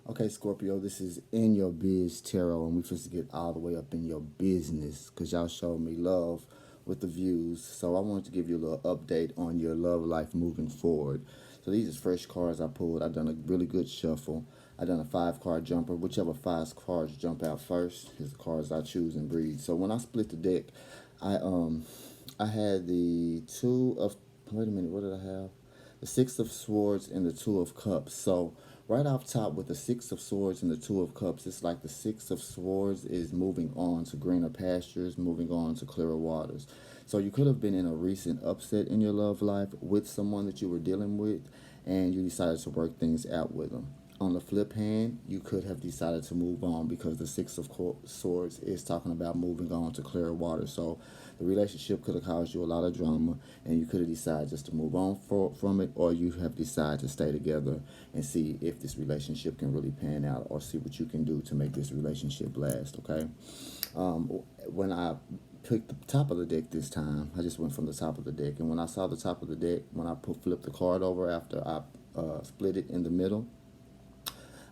Okay, Scorpio, this is In Your Biz Tarot, and we supposed to get all the way up in your business because y'all showed me love with the views. So I wanted to give you a little update on your love life moving forward. So these are fresh cards I pulled. I done a really good shuffle. I done a 5 card jumper. Whichever 5 cards jump out first is the cards I choose and breed. So when I split the deck, I had the two of wait a minute, what did I have? The Six of Swords and the Two of Cups. So right off top with the Six of Swords and the Two of Cups, it's like the Six of Swords is moving on to greener pastures, moving on to clearer waters. So you could have been in a recent upset in your love life with someone that you were dealing with, and you decided to work things out with them. On the flip hand, you could have decided to move on because the Six of Swords is talking about moving on to clearer water. So the relationship could have caused you a lot of drama, and you could have decided just to move on from it, or you have decided to stay together and see if this relationship can really pan out, or see what you can do to make this relationship last. Okay. When I picked the top of the deck this time, I just went from the top of the deck, and when I saw the top of the deck, when I flipped the card over after I split it in the middle,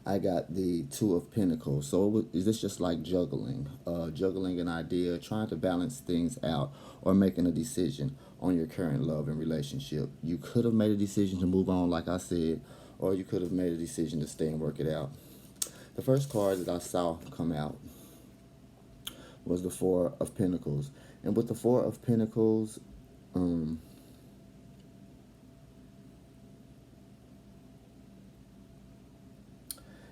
I got the Two of Pentacles. So is this just like juggling? Juggling an idea, trying to balance things out, or making a decision on your current love and relationship. You could have made a decision to move on, like I said, or you could have made a decision to stay and work it out. The first card that I saw come out was the Four of Pentacles. And with the Four of Pentacles, um,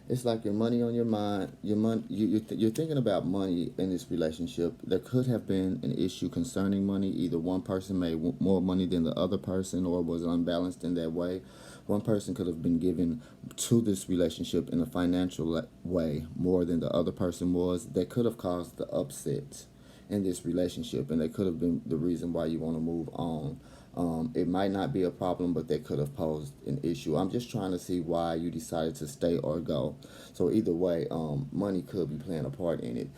it's like your money on your mind. Your money, you're thinking about money in this relationship. There could have been an issue concerning money. Either one person made more money than the other person, or was unbalanced in that way. One person could have been given to this relationship in a financial way more than the other person was. That could have caused the upset in this relationship, and that could have been the reason why you want to move on. It might not be a problem, but that could have posed an issue. I'm just trying to see why you decided to stay or go. So either way, money could be playing a part in it.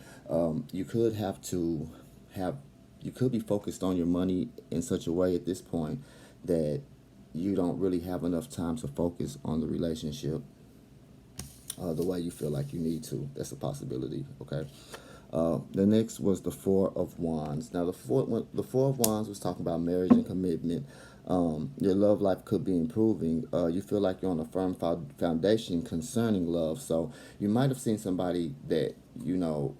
You could have to have, you could be focused on your money in such a way at this point that you don't really have enough time to focus on the relationship the way you feel like you need to. That's a possibility. Okay. The next was the Four of Wands. Now, the Four of Wands was talking about marriage and commitment. Your love life could be improving. You feel like you're on a firm foundation concerning love. So you might have seen somebody that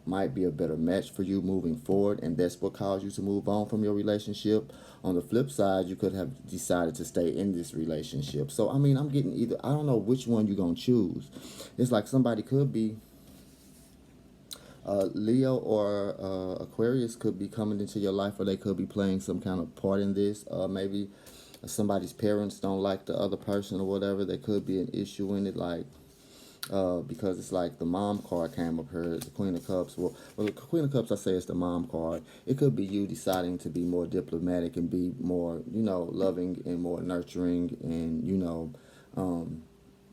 might be a better match for you moving forward, and that's what caused you to move on from your relationship. On the flip side, you could have decided to stay in this relationship. So I mean, I'm getting either, I don't know which one you're gonna choose. It's like somebody could be Leo or Aquarius could be coming into your life, or they could be playing some kind of part in this. Maybe somebody's parents don't like the other person or whatever. There could be an issue in it, like because it's like the mom card came up here, the Queen of Cups. Well, the Queen of Cups, I say, is the mom card. It could be you deciding to be more diplomatic and be more, loving and more nurturing and,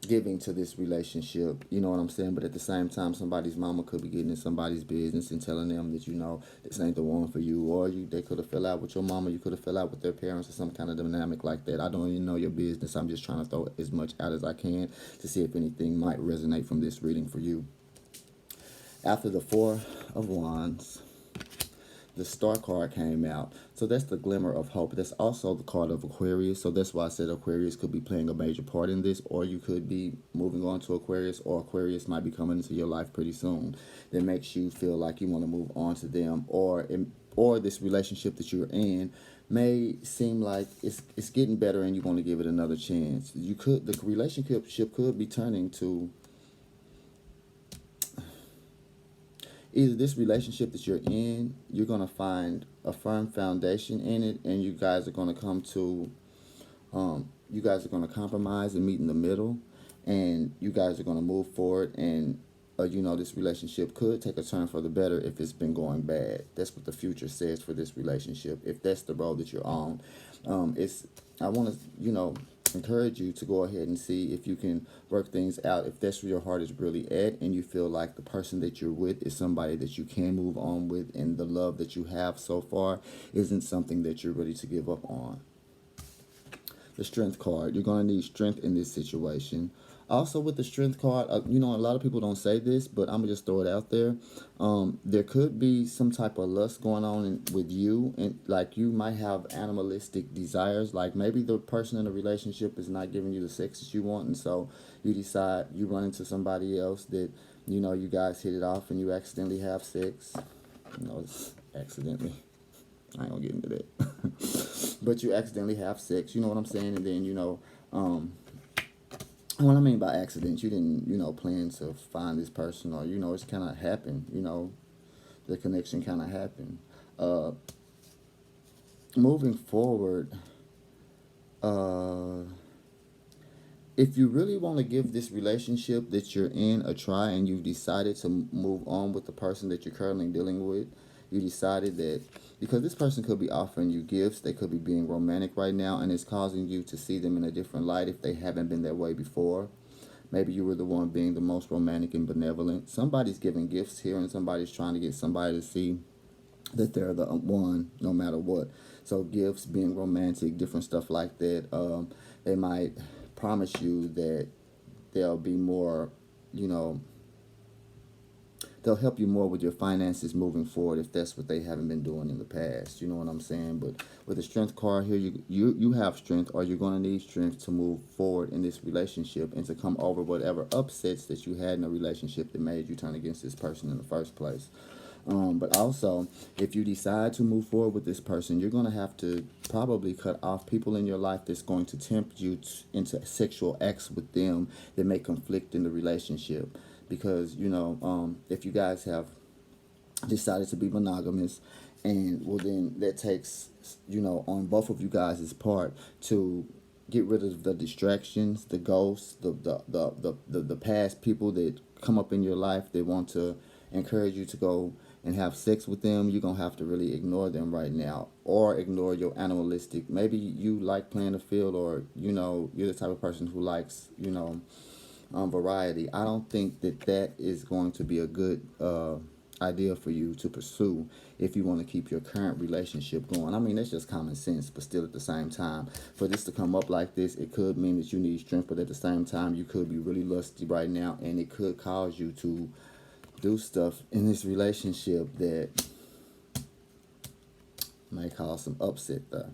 giving to this relationship, you know what I'm saying? But at the same time, somebody's mama could be getting in somebody's business and telling them that, this ain't the one for you. Or they could have fell out with your mama, you could have fell out with their parents, or some kind of dynamic like that. I don't even know your business. I'm just trying to throw as much out as I can to see if anything might resonate from this reading for you. After the Four of Wands, the Star card came out. So that's the glimmer of hope. That's also the card of Aquarius. So that's why I said Aquarius could be playing a major part in this, or you could be moving on to Aquarius, or Aquarius might be coming into your life pretty soon. That makes you feel like you want to move on to them, or this relationship that you're in may seem like it's getting better and you want to give it another chance. The relationship could be turning to either this relationship that you're in, you're going to find a firm foundation in it, and you guys are going to you guys are going to compromise and meet in the middle, and you guys are going to move forward, and this relationship could take a turn for the better if it's been going bad. That's what the future says for this relationship, if that's the road that you're on. I want to, encourage you to go ahead and see if you can work things out, if that's where your heart is really at, and you feel like the person that you're with is somebody that you can move on with, and the love that you have so far isn't something that you're ready to give up on. The Strength card, you're going to need strength in this situation. Also with the strength card, a lot of people don't say this, but I'm gonna just throw it out there. There could be some type of lust going on with you, and like you might have animalistic desires. Like maybe the person in the relationship is not giving you the sex that you want, and so you decide you run into somebody else that you guys hit it off, and you accidentally have sex. It's accidentally. I ain't gonna get into that. But you accidentally have sex, you know what I'm saying? And then, what I mean by accident, you didn't, plan to find this person, or, it's kind of happened, the connection kind of happened. Uh, Moving forward, uh, if you really want to give this relationship that you're in a try, and you've decided to move on with the person that you're currently dealing with, you decided that because this person could be offering you gifts, they could be being romantic right now, and it's causing you to see them in a different light if they haven't been that way before. Maybe you were the one being the most romantic and benevolent. Somebody's giving gifts here, and somebody's trying to get somebody to see that they're the one no matter what. So gifts, being romantic, different stuff like that. They might promise you that they'll be more, you know, they'll help you more with your finances moving forward if that's what they haven't been doing in the past. You know what I'm saying? But with the strength card here, you have strength, or you're going to need strength to move forward in this relationship and to come over whatever upsets that you had in a relationship that made you turn against this person in the first place. But also, if you decide to move forward with this person, you're going to have to probably cut off people in your life that's going to tempt you into sexual acts with them that may conflict in the relationship. Because, if you guys have decided to be monogamous, and well, then that takes, on both of you guys' part to get rid of the distractions, the ghosts, the past people that come up in your life that want to encourage you to go and have sex with them. You're going to have to really ignore them right now, or ignore your animalistic. Maybe you like playing the field, or, you're the type of person who likes, variety. I don't think that is going to be a good idea for you to pursue if you want to keep your current relationship going. I mean, that's just common sense, but still at the same time, for this to come up like this, it could mean that you need strength, but at the same time, you could be really lusty right now, and it could cause you to do stuff in this relationship that may cause some upset there.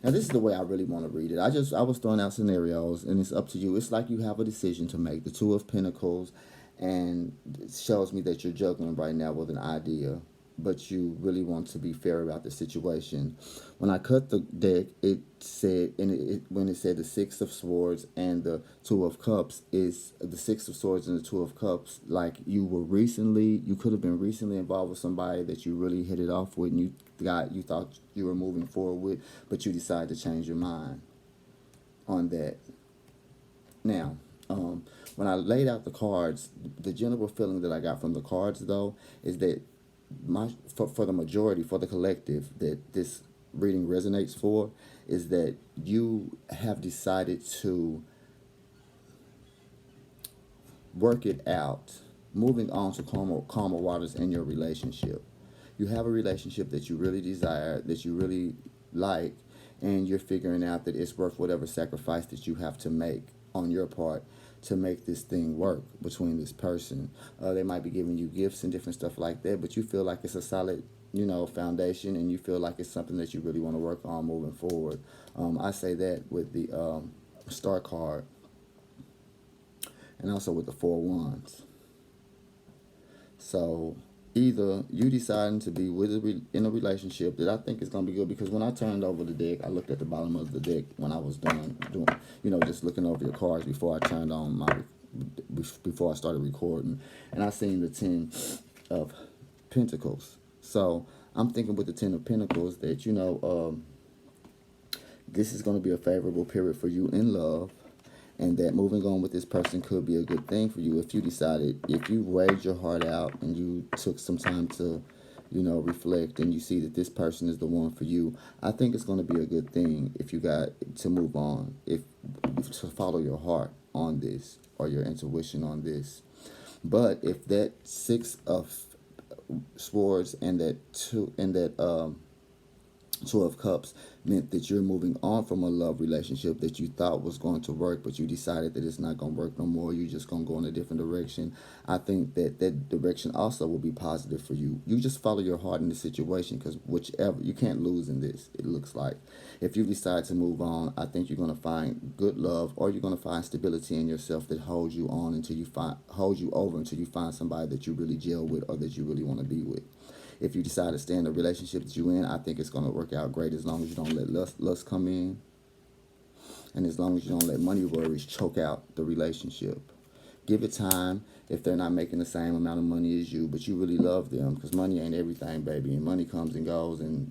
Now, this is the way I really want to read it. I was throwing out scenarios, and it's up to you. It's like you have a decision to make. The Two of Pentacles, and it shows me that you're juggling right now with an idea, but you really want to be fair about the situation. When I cut the deck, it said, when it said the Six of Swords and the Two of Cups, is the Six of Swords and the Two of Cups, like you could have been recently involved with somebody that you really hit it off with, and you thought you were moving forward with, but you decided to change your mind on that. Now, when I laid out the cards, the general feeling that I got from the cards, though, is that for the majority, for the collective, that this reading resonates for, is that you have decided to work it out, moving on to calmer waters in your relationship. You have a relationship that you really desire, that you really like, and you're figuring out that it's worth whatever sacrifice that you have to make on your part to make this thing work between this person. They might be giving you gifts and different stuff like that, but you feel like it's a solid, foundation, and you feel like it's something that you really want to work on moving forward. I say that with the Star card, and also with the Four Wands. So either you deciding to be in a relationship that I think is going to be good, because when I turned over the deck, I looked at the bottom of the deck when I was doing just looking over your cards before I turned on before I started recording, and I seen the Ten of Pentacles. So I'm thinking with the Ten of Pentacles that this is going to be a favorable period for you in love, and that moving on with this person could be a good thing for you if you weighed your heart out and you took some time to, reflect, and you see that this person is the one for you. I think it's going to be a good thing if you got to move on, if to follow your heart on this, or your intuition on this. But if that Six of Swords and that Two of Cups meant that you're moving on from a love relationship that you thought was going to work, but you decided that it's not going to work no more. You're just going to go in a different direction. I think that that direction also will be positive for you. You just follow your heart in the situation, because whichever, you can't lose in this, it looks like. If you decide to move on, I think you're going to find good love, or you're going to find stability in yourself that holds you on until you holds you over until you find somebody that you really gel with or that you really want to be with. If you decide to stay in the relationship that you're in, I think it's going to work out great, as long as you don't let lust come in, and as long as you don't let money worries choke out the relationship. Give it time. If they're not making the same amount of money as you, but you really love them, because money ain't everything, baby, and money comes and goes, and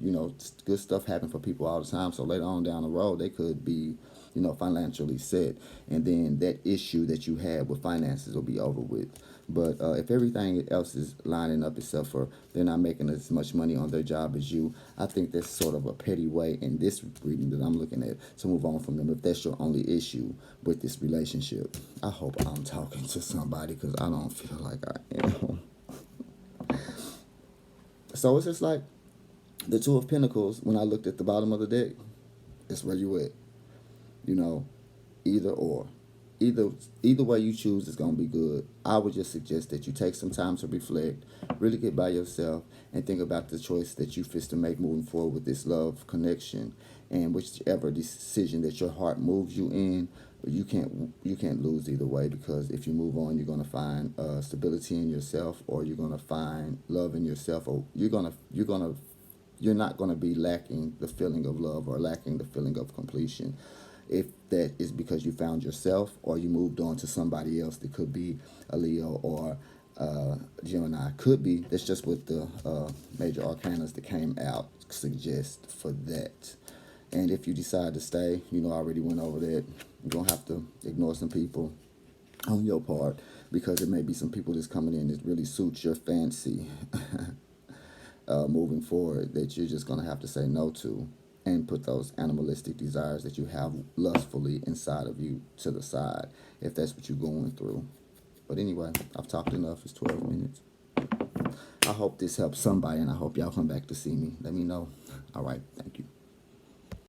good stuff happens for people all the time. So later on down the road, they could be financially set, and then that issue that you had with finances will be over with. But if everything else is lining up, except for they're not making as much money on their job as you, I think that's sort of a petty way in this reading that I'm looking at to move on from them, if that's your only issue with this relationship. I hope I'm talking to somebody, because I don't feel like I am. So it's just like the Two of Pentacles. When I looked at the bottom of the deck, it's where you at. Either or. Either way you choose is going to be good. I would just suggest that you take some time to reflect, really get by yourself, and think about the choice that you fist to make moving forward with this love connection. And whichever decision that your heart moves you in, you can't lose either way, because if you move on, you're going to find stability in yourself, or you're going to find love in yourself, or you're not going to be lacking the feeling of love or lacking the feeling of completion. If that is because you found yourself, or you moved on to somebody else, that could be a Leo or Gemini. Could be. That's just what the major arcanas that came out suggest for that. And if you decide to stay, I already went over that. You're going to have to ignore some people on your part, because there may be some people that's coming in that really suits your fancy moving forward, that you're just going to have to say no to, and put those animalistic desires that you have lustfully inside of you to the side, if that's what you're going through. But anyway, I've talked enough. It's 12 minutes. I hope this helps somebody, and I hope y'all come back to see me. Let me know. All right. Thank you.